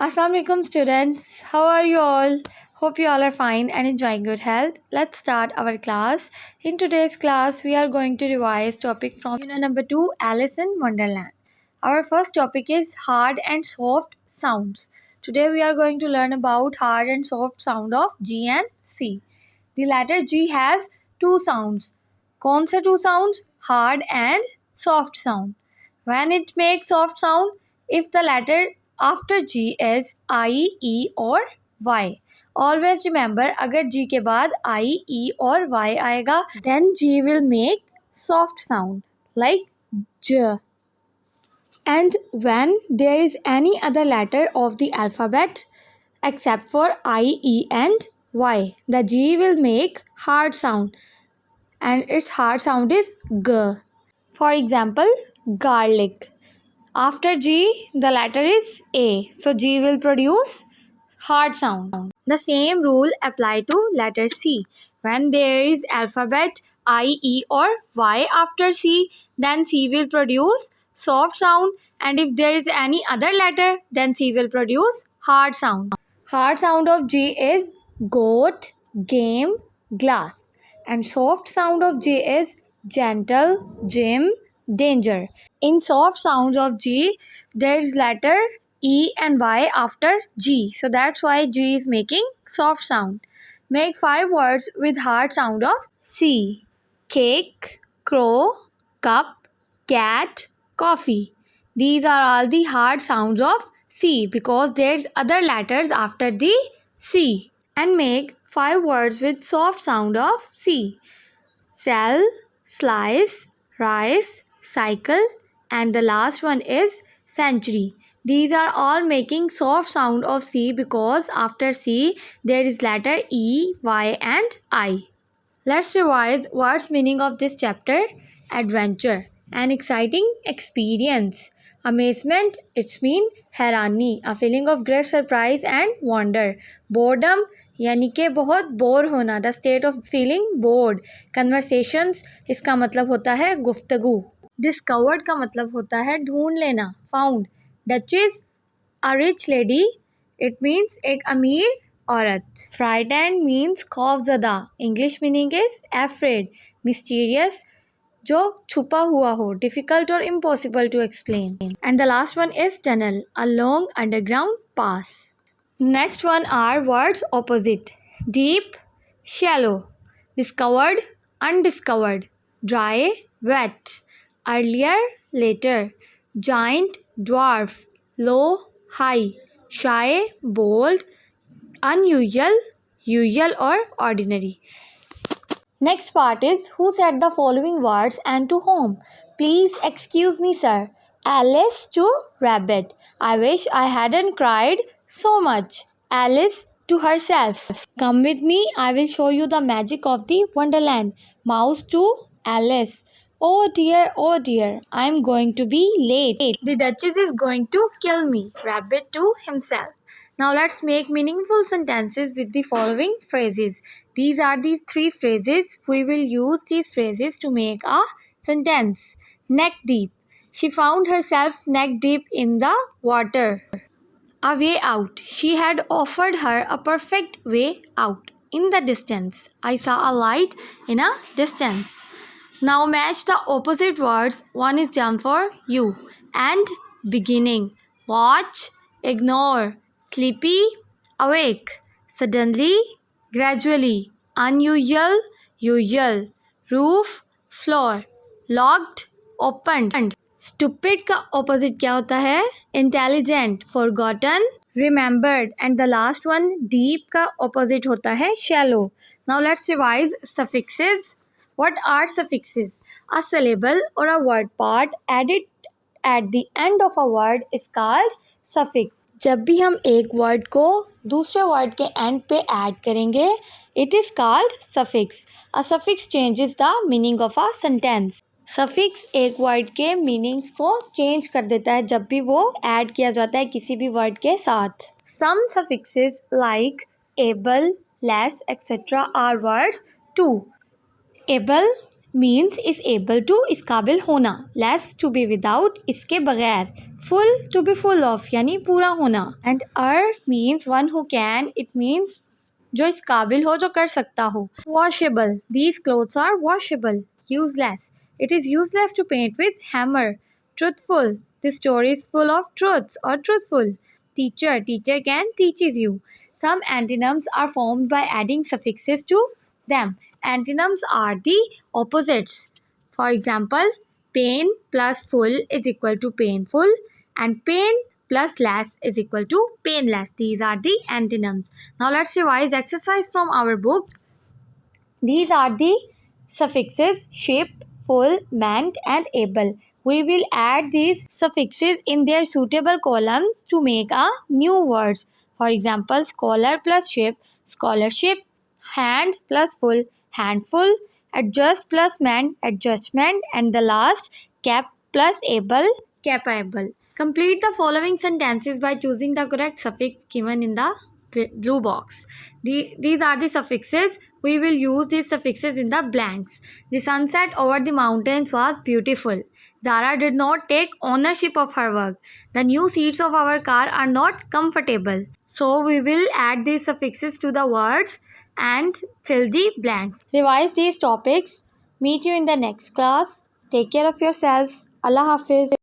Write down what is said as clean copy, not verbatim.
Assalamualaikum students, how are you all? Hope you all are fine and enjoying good health. Let's start our class. In today's class, we are going to revise topic from unit number 2, Alice in Wonderland. Our first topic is hard and soft sounds. Today we are going to learn about hard and soft sound of G and C. The letter G has two sounds. कौन से two sounds? Hard and soft sound. When it makes soft sound, if the letter after G is I, E or Y. Always remember, अगर G के बाद I, E और Y आएगा, then G will make soft sound like J. And when there is any other letter of the alphabet except for I, E and Y, the G will make hard sound and its hard sound is G. For example, garlic. After G, the letter is A. So G will produce hard sound. The same rule apply to letter C. When there is alphabet I, E or Y after C, then C will produce soft sound, and if there is any other letter, then C will produce hard sound. Hard sound of G is goat, game, glass, and soft sound of G is gentle, gym, danger. In soft sounds of G, there is letter E and Y after G. So that's why G is making soft sound. Make 5 words with hard sound of C. Cake, crow, cup, cat, coffee. These are all the hard sounds of C because there's other letters after the C. And make 5 words with soft sound of C. Cell, slice, rice, cycle, and the last one is century. These are all making soft sound of C because after C there is letter E, Y and I. Let's revise what's meaning of this chapter. Adventure, an exciting experience. Amazement, it's mean हैरानी, a feeling of great surprise and wonder. Boredom, यानी कि बहुत bore होना, the state of feeling board. Conversations, इसका मतलब होता है गुफ्तगू. डिस्कवर्ड का मतलब होता है ढूंढ लेना, found. Duchess, a rich lady, it means एक अमीर औरत. फ्राइटेंड मीन्स खौफजदा, English meaning is afraid. Mysterious, जो छुपा हुआ हो, डिफिकल्ट और impossible to explain. And the last one is tunnel, a long underground pass. Next one are words opposite. Deep, shallow. Discovered, undiscovered. Dry, wet. Earlier, later. Giant, dwarf. Low, high. Shy, bold. Unusual, usual or ordinary. Next part is who said the following words and to whom. Please excuse me, sir. Alice to rabbit. I wish I hadn't cried so much. Alice to herself. Come with me, I will show you the magic of the wonderland. Mouse to Alice. Oh dear, I am going to be late. The Duchess is going to kill me. Rabbit to himself. Now let's make meaningful sentences with the following phrases. These are the 3 phrases. We will use these phrases to make a sentence. Neck deep. She found herself neck deep in the water. A way out. She had offered her a perfect way out. In the distance. I saw a light in a distance. Now match the opposite words. One is jump for you. And beginning. Watch, ignore, sleepy, awake. Suddenly, gradually. Unusual, usual. Roof, floor. Locked, opened. Stupid का opposite क्या होता है? Intelligent, forgotten, remembered, and the last one deep का opposite होता है shallow. Now let's revise suffixes. What are suffixes? A syllable or a word part added at the end of a word is called suffix. जब भी हम एक word को दूसरे word के end पे add करेंगे, it is called suffix. A suffix changes the meaning of a sentence. Suffix एक वर्ड के मीनिंग्स को चेंज कर देता है जब भी वो ऐड किया जाता है किसी भी वर्ड के साथ. Some suffixes like able, less, etcetera are words too. Able means is able to, इस काबिल होना. less to be without, इसके बगैर. full to be full of, यानी पूरा होना. and means one who can, it means जो इस काबिल हो, जो कर सकता हो. washable, these clothes are washable. useless, it is useless to paint with hammer. truthful, this story is full of truths or truthful. teacher, teacher can, teaches you. Some antonyms are formed by adding suffixes to them. Antonyms are the opposites. For example, pain plus full is equal to painful, and pain plus less is equal to painless. These are the antonyms. Now let's revise exercise from our book. These are the suffixes ship, full, meant, and able. We will add these suffixes in their suitable columns to make a new words. For example, scholar plus ship, scholarship. Hand plus full, handful. Adjust plus meant, adjustment. And the last, cap plus able, capable. Complete the following sentences by choosing the correct suffix given in the blue box. These are the suffixes. We will use these suffixes in the blanks. The sunset over the mountains was beautiful. Zara did not take ownership of her work. The new seats of our car are not comfortable. So we will add these suffixes to the words and fill the blanks. Revise these topics. Meet you in the next class. Take care of yourself. Allah Hafiz.